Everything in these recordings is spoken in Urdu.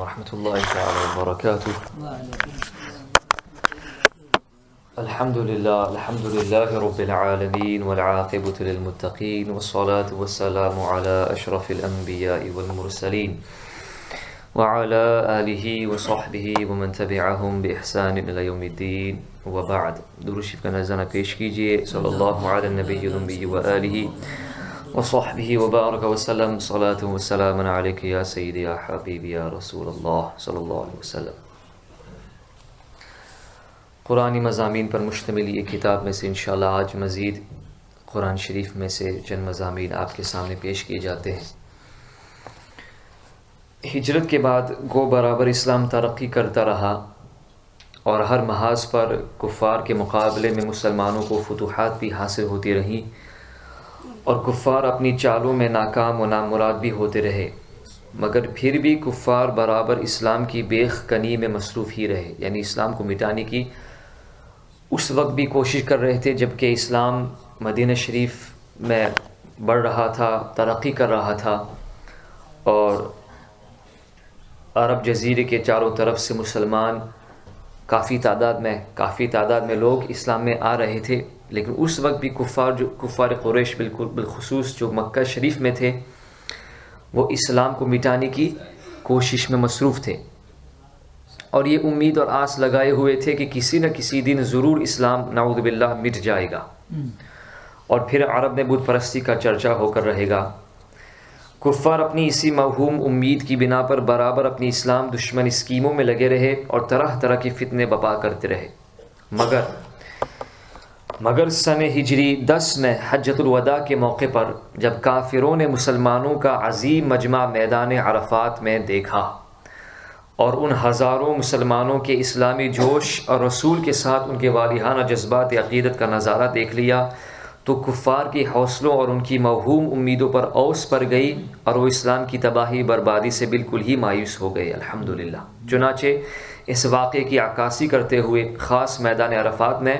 ورحمة الله تعالى وبركاته. الحمد لله رب العالمين والعاقبة للمتقين والصلاة والسلام على أشرف الأنبياء والمرسلين وعلى آله وصحبه ومن تبعهم بإحسان إلى يوم الدين وبعد. درود شریف کا نذرانہ پیش کیجئے. صلی اللہ علی النبی الأمی وآلہ وصحبه وبارك وسلم. صلاة وسلام عليك يا سيدي يا حبيبي يا رسول الله صلی اللہ علیہ وسلم. قرآنی مضامین پر مشتمل یہ کتاب میں سے انشاءاللہ آج مزید قرآن شریف میں سے چند مضامین آپ کے سامنے پیش کیے جاتے ہیں. ہجرت کے بعد گو برابر اسلام ترقی کرتا رہا اور ہر محاذ پر کفار کے مقابلے میں مسلمانوں کو فتوحات بھی حاصل ہوتی رہیں اور کفار اپنی چالوں میں ناکام و نامراد بھی ہوتے رہے، مگر پھر بھی کفار برابر اسلام کی بیخ کنی میں مصروف ہی رہے. یعنی اسلام کو مٹانے کی اس وقت بھی کوشش کر رہے تھے جبکہ اسلام مدینہ شریف میں بڑھ رہا تھا، ترقی کر رہا تھا اور عرب جزیرے کے چاروں طرف سے مسلمان کافی تعداد میں لوگ اسلام میں آ رہے تھے. لیکن اس وقت بھی کفار قریش بالخصوص جو مکہ شریف میں تھے وہ اسلام کو مٹانے کی کوشش میں مصروف تھے اور یہ امید اور آس لگائے ہوئے تھے کہ کسی نہ کسی دن ضرور اسلام نعوذ باللہ مٹ جائے گا اور پھر عرب میں بت پرستی کا چرچا ہو کر رہے گا. کفار اپنی اسی موہوم امید کی بنا پر برابر اپنی اسلام دشمن اسکیموں میں لگے رہے اور طرح طرح کے فتنے بپا کرتے رہے. مگر سن ہجری 10 میں حجۃ الوداع کے موقع پر جب کافروں نے مسلمانوں کا عظیم مجمع میدان عرفات میں دیکھا اور ان ہزاروں مسلمانوں کے اسلامی جوش اور رسول کے ساتھ ان کے والہانہ جذبات عقیدت کا نظارہ دیکھ لیا تو کفار کی حوصلوں اور ان کی موہوم امیدوں پر اوس پڑ گئی اور وہ اسلام کی تباہی بربادی سے بالکل ہی مایوس ہو گئے. الحمدللہ. چنانچہ اس واقعے کی عکاسی کرتے ہوئے خاص میدان عرفات میں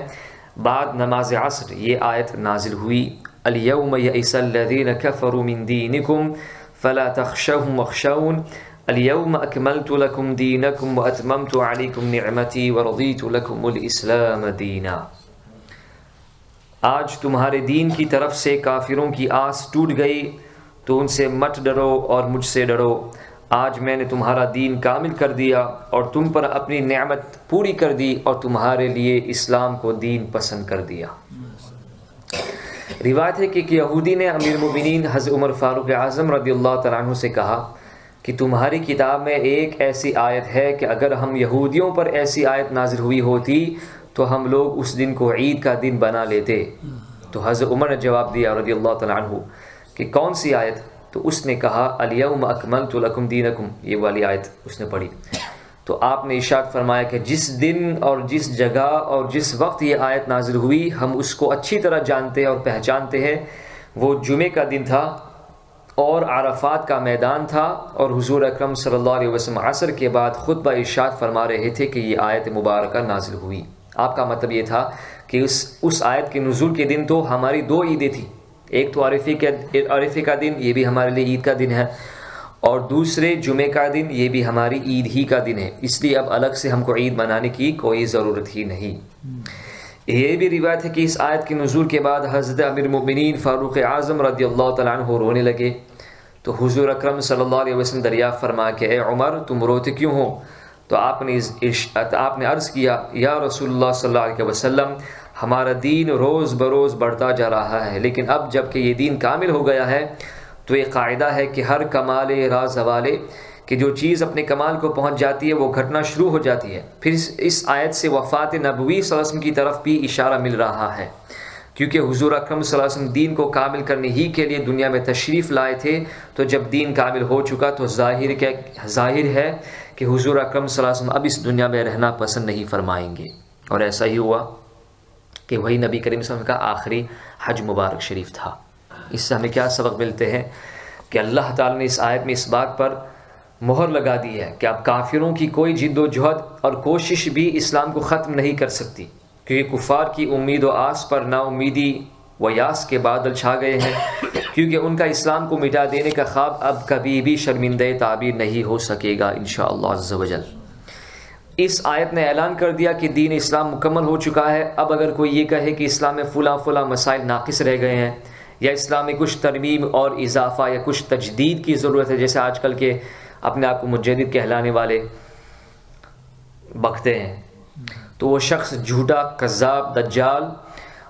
بعد نماز عصر یہ آیت نازل ہوئی: الیوم یئس الذین کفروا من دینکم فلا تخشوهم واخشون الیوم اکملت لکم دینکم واتممت علیکم نعمتی ورضیت لکم الاسلام دینا. آج تمہارے دین کی طرف سے کافروں کی آس ٹوٹ گئی تو ان سے مت ڈرو اور مجھ سے ڈرو. آج میں نے تمہارا دین کامل کر دیا اور تم پر اپنی نعمت پوری کر دی اور تمہارے لیے اسلام کو دین پسند کر دیا. روایت ہے کہ ایک یہودی نے امیر المومنین حضرت عمر فاروق اعظم رضی اللہ تعالیٰ عنہ سے کہا کہ تمہاری کتاب میں ایک ایسی آیت ہے کہ اگر ہم یہودیوں پر ایسی آیت نازل ہوئی ہوتی تو ہم لوگ اس دن کو عید کا دن بنا لیتے. تو حضرت عمر نے جواب دیا رضی اللہ تعالیٰ عنہ کہ کون سی آیت؟ تو اس نے کہا الیوم اکملت لکم دینکم، یہ والی آیت اس نے پڑھی. تو آپ نے ارشاد فرمایا کہ جس دن اور جس جگہ اور جس وقت یہ آیت نازل ہوئی ہم اس کو اچھی طرح جانتے اور پہچانتے ہیں. وہ جمعے کا دن تھا اور عرفات کا میدان تھا اور حضور اکرم صلی اللہ علیہ وسلم عصر کے بعد خطبہ ارشاد فرما رہے تھے کہ یہ آیت مبارکہ نازل ہوئی. آپ کا مطلب یہ تھا کہ اس آیت کے نزول کے دن تو ہماری 2 عیدیں تھیں. ایک تو عرفے کا دن، یہ بھی ہمارے لیے عید کا دن ہے، اور دوسرے جمعے کا دن، یہ بھی ہماری عید ہی کا دن ہے. اس لیے اب الگ سے ہم کو عید منانے کی کوئی ضرورت ہی نہیں. یہ بھی روایت ہے کہ اس آیت کے نزول کے بعد حضرت امیر المومنین فاروق اعظم رضی اللہ تعالیٰ عنہ رونے لگے. تو حضور اکرم صلی اللہ علیہ وسلم دریافت فرما کہ اے عمر تم روتے کیوں ہو؟ تو آپ نے عرض کیا یا رسول اللہ صلی اللہ علیہ وسلم ہمارا دین روز بروز بڑھتا جا رہا ہے، لیکن اب جب کہ یہ دین کامل ہو گیا ہے تو یہ قاعدہ ہے کہ ہر کمال راز زوالے کہ جو چیز اپنے کمال کو پہنچ جاتی ہے وہ گھٹنا شروع ہو جاتی ہے. پھر اس آیت سے وفات نبوی صلی اللہ علیہ وسلم کی طرف بھی اشارہ مل رہا ہے، کیونکہ حضور اکرم صلی اللہ علیہ وسلم دین کو کامل کرنے ہی کے لیے دنیا میں تشریف لائے تھے. تو جب دین کامل ہو چکا تو ظاہر ہے کہ حضور اکرم صلی اللہ علیہ وسلم اب اس دنیا میں رہنا پسند نہیں فرمائیں گے. اور ایسا ہی ہوا کہ وہی نبی کریم صلی اللہ علیہ وسلم کا آخری حج مبارک شریف تھا. اس سے ہمیں کیا سبق ملتے ہیں کہ اللہ تعالیٰ نے اس آیت میں اس بات پر مہر لگا دی ہے کہ اب کافروں کی کوئی جد و جہد اور کوشش بھی اسلام کو ختم نہیں کر سکتی، کیونکہ کفار کی امید و آس پر نا امیدی و یاس کے بادل چھا گئے ہیں. کیونکہ ان کا اسلام کو مٹا دینے کا خواب اب کبھی بھی شرمندہ تعبیر نہیں ہو سکے گا انشاءاللہ عز و جل۔ اس آیت نے اعلان کر دیا کہ دین اسلام مکمل ہو چکا ہے۔ اب اگر کوئی یہ کہے کہ اسلام میں فلاں مسائل ناقص رہ گئے ہیں، یا اسلام میں کچھ ترمیم اور اضافہ یا کچھ تجدید کی ضرورت ہے، جیسے آج کل کے اپنے آپ کو مجدد کہلانے والے بکتے ہیں، تو وہ شخص جھوٹا، کذاب، دجال،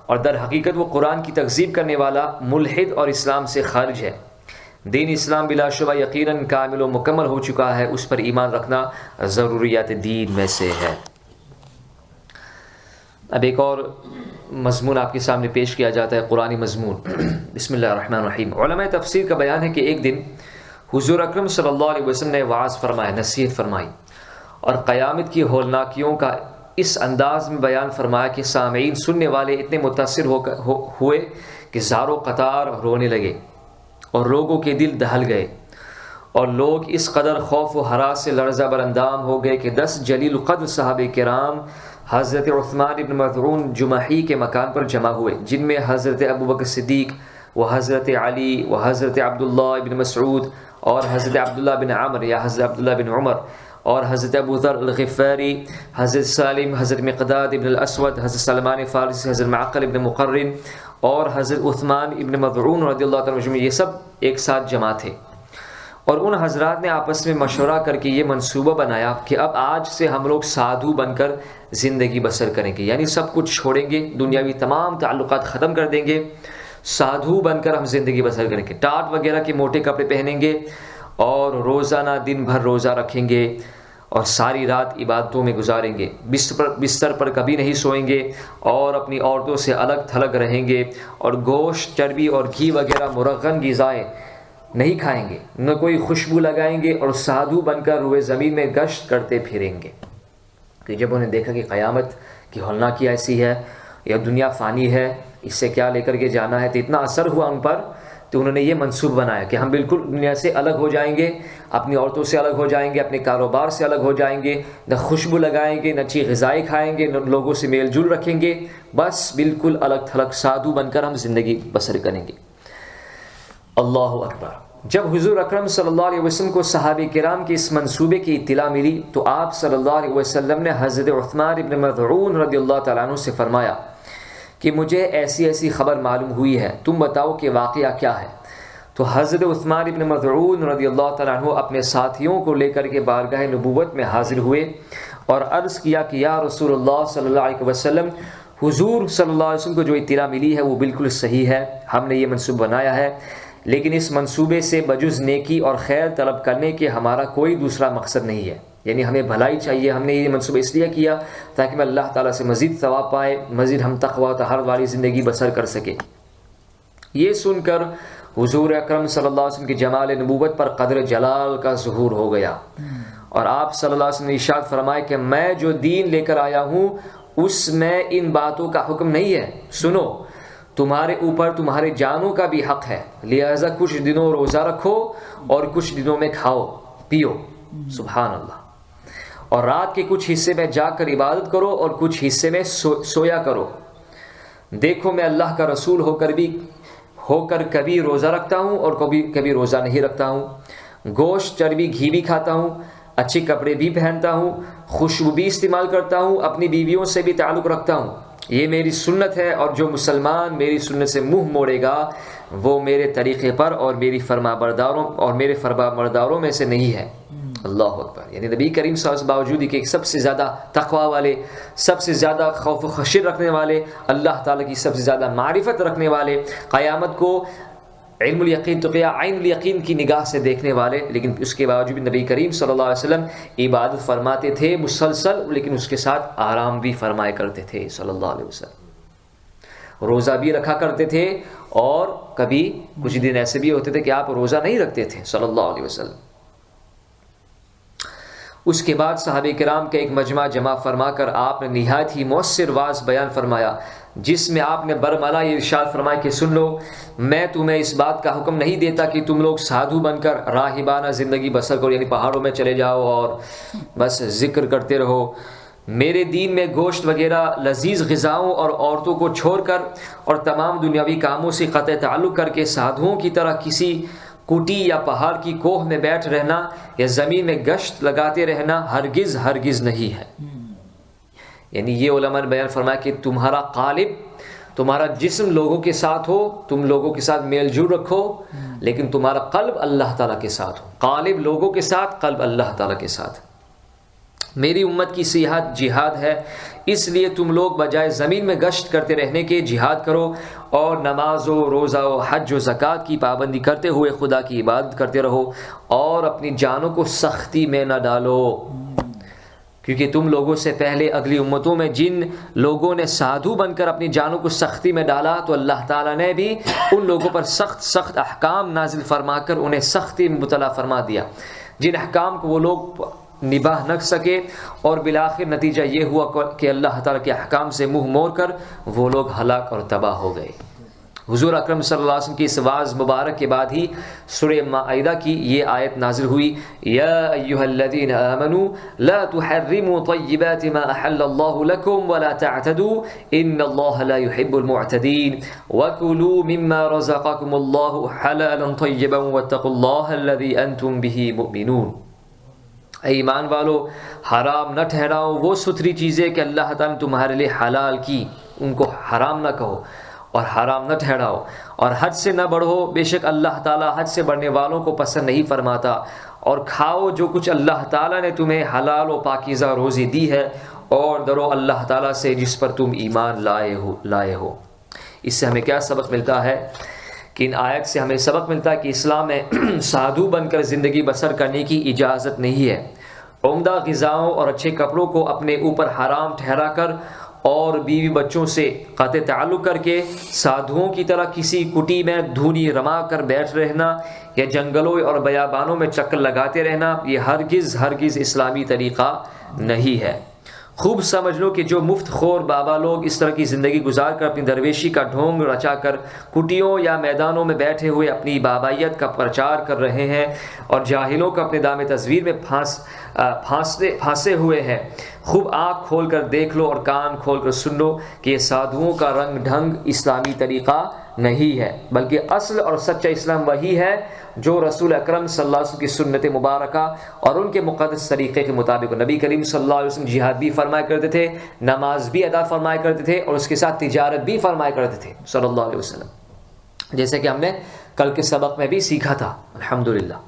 اور در حقیقت وہ قرآن کی تکذیب کرنے والا ملحد اور اسلام سے خارج ہے۔ دین اسلام بلا شبہ یقیناً کامل و مکمل ہو چکا ہے، اس پر ایمان رکھنا ضروریات دین میں سے ہے۔ اب ایک اور مضمون آپ کے سامنے پیش کیا جاتا ہے، قرآنی مضمون۔ بسم اللہ الرحمن الرحیم۔ علماء تفسیر کا بیان ہے کہ ایک دن حضور اکرم صلی اللہ علیہ وسلم نے وعظ فرمایا، نصیحت فرمائی، اور قیامت کی ہولناکیوں کا اس انداز میں بیان فرمایا کہ سامعین، سننے والے اتنے متاثر ہوئے کہ زاروں قطار رونے لگے اور لوگوں کے دل دہل گئے، اور لوگ اس قدر خوف و ہراس سے لرزہ بر اندام ہو گئے کہ 10 جلیل القدر صحابہ کرام حضرت عثمان ابن مظعون جمحی کے مکان پر جمع ہوئے، جن میں حضرت ابوبکر صدیق و حضرت علی و حضرت عبداللہ ابن مسعود اور حضرت عبداللہ بن عمر یا حضرت عبداللہ بن عمر اور حضرت ابو ذر الغفاری، حضرت سالم، حضرت مقداد ابن الاسود، حضرت سلمان فارسی، حضرت معقل ابن مقرن اور حضرت عثمان ابن مظعون رضی اللہ تعالیٰ عنہ، یہ سب ایک ساتھ جمع تھے۔ اور ان حضرات نے آپس میں مشورہ کر کے یہ منصوبہ بنایا کہ اب آج سے ہم لوگ سادھو بن کر زندگی بسر کریں گے، یعنی سب کچھ چھوڑیں گے، دنیاوی تمام تعلقات ختم کر دیں گے، سادھو بن کر ہم زندگی بسر کریں گے، ٹاٹ وغیرہ کے موٹے کپڑے پہنیں گے اور روزانہ دن بھر روزہ رکھیں گے اور ساری رات عبادتوں میں گزاریں گے، بستر پر کبھی نہیں سوئیں گے اور اپنی عورتوں سے الگ تھلگ رہیں گے، اور گوشت، چربی اور گھی وغیرہ مرغن غذائیں نہیں کھائیں گے، نہ کوئی خوشبو لگائیں گے، اور سادھو بن کر روئے زمین میں گشت کرتے پھریں گے۔ کہ جب انہیں دیکھا کہ قیامت کی ہولناکی ایسی ہے، یا دنیا فانی ہے، اس سے کیا لے کر کے جانا ہے، تو اتنا اثر ہوا ان پر، تو انہوں نے یہ منصوبہ بنایا کہ ہم بالکل دنیا سے الگ ہو جائیں گے، اپنی عورتوں سے الگ ہو جائیں گے، اپنے کاروبار سے الگ ہو جائیں گے، نہ خوشبو لگائیں گے، نہ اچھی غذائیں کھائیں گے، نہ لوگوں سے میل جول رکھیں گے، بس بالکل الگ تھلگ سادھو بن کر ہم زندگی بسر کریں گے۔ اللہ اکبر۔ جب حضور اکرم صلی اللہ علیہ وسلم کو صحابہ کرام کے اس منصوبے کی اطلاع ملی تو آپ صلی اللہ علیہ وسلم نے حضرت عثمان ابن مظعون رضی اللہ تعالیٰ عنہ سے فرمایا کہ مجھے ایسی خبر معلوم ہوئی ہے، تم بتاؤ کہ واقعہ کیا ہے۔ تو حضرت عثمان ابن مظعون رضی اللہ تعالیٰ عنہ اپنے ساتھیوں کو لے کر کے بارگاہ نبوت میں حاضر ہوئے اور عرض کیا کہ یا رسول اللہ صلی اللہ علیہ وسلم، حضور صلی اللہ علیہ وسلم کو جو اطلاع ملی ہے وہ بالکل صحیح ہے، ہم نے یہ منصوبہ بنایا ہے، لیکن اس منصوبے سے بجز نیکی اور خیر طلب کرنے کے ہمارا کوئی دوسرا مقصد نہیں ہے، یعنی ہمیں بھلائی چاہیے، ہم نے یہ منصوبہ اس لیے کیا تاکہ ہم اللہ تعالیٰ سے مزید ثواب پائے، مزید ہم تقوی و طہارت والی زندگی بسر کر سکیں۔ یہ سن کر حضور اکرم صلی اللہ علیہ وسلم کی جمال نبوت پر قدر جلال کا ظہور ہو گیا، اور آپ صلی اللہ علیہ وسلم نے ارشاد فرمایا کہ میں جو دین لے کر آیا ہوں اس میں ان باتوں کا حکم نہیں ہے، سنو، تمہارے اوپر تمہارے جانوں کا بھی حق ہے، لہذا کچھ دنوں روزہ رکھو اور کچھ دنوں میں کھاؤ پیو، سبحان اللہ، اور رات کے کچھ حصے میں جا کر عبادت کرو اور کچھ حصے میں سویا کرو۔ دیکھو میں اللہ کا رسول ہو کر کبھی روزہ رکھتا ہوں اور کبھی روزہ نہیں رکھتا ہوں، گوشت، چربی، گھی بھی کھاتا ہوں، اچھے کپڑے بھی پہنتا ہوں، خوشبو بھی استعمال کرتا ہوں، اپنی بیویوں سے بھی تعلق رکھتا ہوں، یہ میری سنت ہے، اور جو مسلمان میری سنت سے منہ موڑے گا وہ میرے طریقے پر اور میرے فرما برداروں میں سے نہیں ہے۔ اللہ اکبر۔ یعنی نبی کریم صلی اللہ علیہ وسلم باوجود کہ سب سے زیادہ تقوی والے، سب سے زیادہ خوف و خشیت رکھنے والے، اللہ تعالیٰ کی سب سے زیادہ معرفت رکھنے والے، قیامت کو علم الیقین تو کیا عین الیقین کی نگاہ سے دیکھنے والے، لیکن اس کے باوجود نبی کریم صلی اللہ علیہ وسلم عبادت فرماتے تھے مسلسل، لیکن اس کے ساتھ آرام بھی فرمایا کرتے تھے صلی اللہ علیہ وسلم، روزہ بھی رکھا کرتے تھے، اور کبھی کچھ دن ایسے بھی ہوتے تھے کہ آپ روزہ نہیں رکھتے تھے صلی اللہ علیہ وسلم۔ اس کے بعد صحابہ کرام کا ایک مجمع جمع فرما کر آپ نے نہایت ہی مؤثر واعظ بیان فرمایا، جس میں آپ نے برملا یہ ارشاد فرمایا کہ سن لو، میں تمہیں اس بات کا حکم نہیں دیتا کہ تم لوگ سادھو بن کر راہبانہ زندگی بسر کرو، یعنی پہاڑوں میں چلے جاؤ اور بس ذکر کرتے رہو، میرے دین میں گوشت وغیرہ لذیذ غذاؤں اور عورتوں کو چھوڑ کر اور تمام دنیاوی کاموں سے قطع تعلق کر کے سادھوؤں کی طرح کسی کوٹی یا پہاڑ کی کوہ میں بیٹھ رہنا یا زمین میں گشت لگاتے رہنا ہرگز ہرگز نہیں ہے۔ یعنی یہ علماء نے بیان فرمایا کہ تمہارا قالب، تمہارا جسم لوگوں کے ساتھ ہو، تم لوگوں کے ساتھ میل جول رکھو، لیکن تمہارا قلب اللہ تعالیٰ کے ساتھ ہو۔ قالب لوگوں کے ساتھ، قلب اللہ تعالیٰ کے ساتھ۔ میری امت کی سیاحت جہاد ہے، اس لیے تم لوگ بجائے زمین میں گشت کرتے رہنے کے جہاد کرو اور نماز و روزہ و حج و زکوٰۃ کی پابندی کرتے ہوئے خدا کی عبادت کرتے رہو اور اپنی جانوں کو سختی میں نہ ڈالو، کیونکہ تم لوگوں سے پہلے اگلی امتوں میں جن لوگوں نے سادھو بن کر اپنی جانوں کو سختی میں ڈالا تو اللہ تعالیٰ نے بھی ان لوگوں پر سخت سخت احکام نازل فرما کر انہیں سختی میں مبتلا فرما دیا، جن احکام کو وہ لوگ نباہ نہ سکے، اور بالآخر نتیجہ یہ ہوا کہ اللہ تعالیٰ کے احکام سے منہ موڑ کر وہ لوگ ہلاک اور تباہ ہو گئے۔ حضور اکرم صلی اللہ علیہ وسلم کی اس واعظ مبارک کے بعد ہی سورہ مائدہ کی یہ آیت نازل ہوئی، یا ایھا الذین آمنوا لا تحرموا طیبات ما احل اللہ لکم ولا تعتدوا ان اللہ لا يحب المعتدین وکلوا مما رزقکم اللہ حلالا طیبا واتقوا اللہ الذی انتم به مؤمنون۔ اے ایمان والو، حرام نہ ٹھہراؤ وہ ستھری چیزیں کہ اللہ تعالیٰ نے تمہارے لیے حلال کی، ان کو حرام نہ کہو اور حرام نہ ٹھہراؤ، اور حد سے نہ بڑھو، بے شک اللہ تعالیٰ حد سے بڑھنے والوں کو پسند نہیں فرماتا، اور کھاؤ جو کچھ اللہ تعالیٰ نے تمہیں حلال و پاکیزہ روزی دی ہے، اور ڈرو اللہ تعالیٰ سے جس پر تم ایمان لائے ہو۔ اس سے ہمیں کیا سبق ملتا ہے کہ ان آیت سے ہمیں سبق ملتا ہے کہ اسلام میں سادھو بن کر زندگی بسر کرنے کی اجازت نہیں ہے۔ عمدہ غذاؤں اور اچھے کپڑوں کو اپنے اوپر حرام ٹھہرا کر اور بیوی بچوں سے قطع تعلق کر کے سادھوؤں کی طرح کسی کٹی میں دھونی رما کر بیٹھ رہنا یا جنگلوں اور بیابانوں میں چکر لگاتے رہنا، یہ ہرگز ہرگز اسلامی طریقہ نہیں ہے۔ خوب سمجھ لو کہ جو مفت خور بابا لوگ اس طرح کی زندگی گزار کر اپنی درویشی کا ڈھونگ رچا کر کٹیوں یا میدانوں میں بیٹھے ہوئے اپنی بابائیت کا پرچار کر رہے ہیں اور جاہلوں کو اپنے دام تصویر میں پھانسے ہوئے ہیں، خوب آنکھ کھول کر دیکھ لو اور کان کھول کر سن لو کہ یہ سادھوؤں کا رنگ ڈھنگ اسلامی طریقہ نہیں ہے، بلکہ اصل اور سچا اسلام وہی ہے جو رسول اکرم صلی اللہ علیہ وسلم کی سنت مبارکہ اور ان کے مقدس طریقے کے مطابق۔ نبی کریم صلی اللہ علیہ وسلم جہاد بھی فرمایا کرتے تھے، نماز بھی ادا فرمایا کرتے تھے، اور اس کے ساتھ تجارت بھی فرمایا کرتے تھے صلی اللہ علیہ وسلم، جیسے کہ ہم نے کل کے سبق میں بھی سیکھا تھا الحمدللہ۔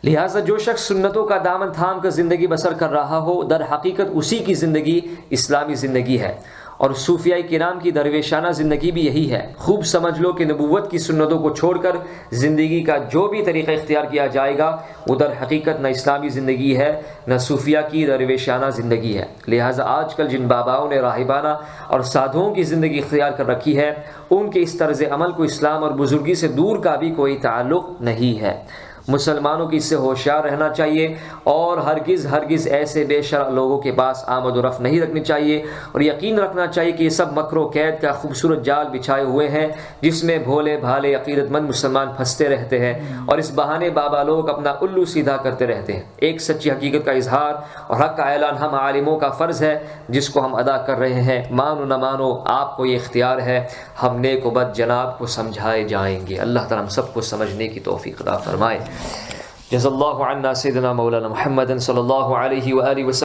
لہٰذا جو شخص سنتوں کا دامن تھام کر زندگی بسر کر رہا ہو، در حقیقت اسی کی زندگی اسلامی زندگی ہے، اور صوفیاء کرام کی درویشانہ زندگی بھی یہی ہے۔ خوب سمجھ لو کہ نبوت کی سنتوں کو چھوڑ کر زندگی کا جو بھی طریقہ اختیار کیا جائے گا وہ در حقیقت نہ اسلامی زندگی ہے نہ صوفیاء کی درویشانہ زندگی ہے۔ لہٰذا آج کل جن باباؤں نے راہبانہ اور سادھوؤں کی زندگی اختیار کر رکھی ہے، ان کے اس طرز عمل کو اسلام اور بزرگی سے دور کا بھی کوئی تعلق نہیں ہے۔ مسلمانوں کی اس سے ہوشیار رہنا چاہیے اور ہرگز ہرگز ایسے بے شرع لوگوں کے پاس آمد و رفت نہیں رکھنی چاہیے، اور یقین رکھنا چاہیے کہ یہ سب مکر و قید کا خوبصورت جال بچھائے ہوئے ہیں جس میں بھولے بھالے عقیدت مند مسلمان پھنستے رہتے ہیں، اور اس بہانے بابا لوگ اپنا الو سیدھا کرتے رہتے ہیں۔ ایک سچی حقیقت کا اظہار اور حق کا اعلان ہم عالموں کا فرض ہے جس کو ہم ادا کر رہے ہیں۔ مانو نہ مانو آپ کو یہ اختیار ہے، ہم نیک و بد جناب کو سمجھائے جائیں گے۔ اللہ تعالیٰ ہم سب کو سمجھنے کی توفیق عطا فرمائے۔ جزا اللہ عنا سیدنا مولانا محمد صلی اللہ علیہ وآلہ وسلم۔